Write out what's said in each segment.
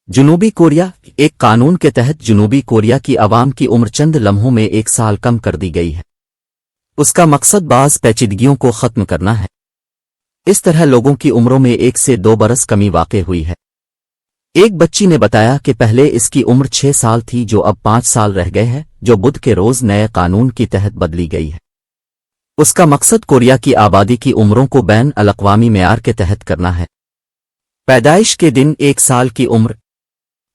جنوبی کوریا ایک قانون کے تحت جنوبی کوریا کی عوام کی عمر چند لمحوں میں 1 سال کم کر دی گئی ہے۔ اس کا مقصد بعض پیچیدگیوں کو ختم کرنا ہے۔ اس طرح لوگوں کی عمروں میں 1 سے 2 برس کمی واقع ہوئی ہے۔ ایک بچی نے بتایا کہ پہلے اس کی عمر 6 سال تھی جو اب 5 سال رہ گئے ہے، جو بدھ کے روز نئے قانون کی تحت بدلی گئی ہے۔ اس کا مقصد کوریا کی آبادی کی عمروں کو بین الاقوامی معیار کے تحت کرنا ہے۔ پیدائش کے دن 1 سال کی عمر۔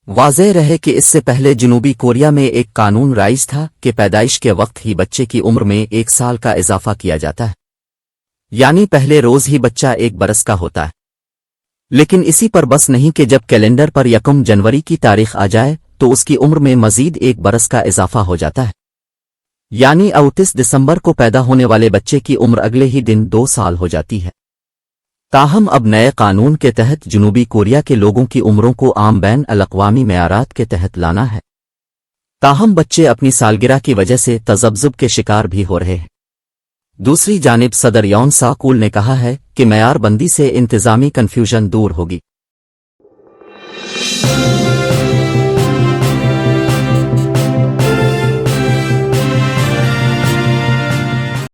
واضح رہے کہ اس سے پہلے جنوبی کوریا میں ایک قانون رائج تھا کہ پیدائش کے وقت ہی بچے کی عمر میں 1 سال کا اضافہ کیا جاتا ہے، یعنی پہلے روز ہی بچہ 1 برس کا ہوتا ہے۔ لیکن اسی پر بس نہیں کہ جب کیلنڈر پر 1 جنوری کی تاریخ آ جائے تو اس کی عمر میں مزید 1 برس کا اضافہ ہو جاتا ہے، یعنی 29 دسمبر کو پیدا ہونے والے بچے کی عمر اگلے ہی دن 2 سال ہو جاتی ہے۔ تاہم اب نئے قانون کے تحت جنوبی کوریا کے لوگوں کی عمروں کو عام بین الاقوامی معیارات کے تحت لانا ہے۔ تاہم بچے اپنی سالگرہ کی وجہ سے تذبذب کے شکار بھی ہو رہے ہیں۔ دوسری جانب صدر یون ساکول نے کہا ہے کہ معیار بندی سے انتظامی کنفیوژن دور ہوگی۔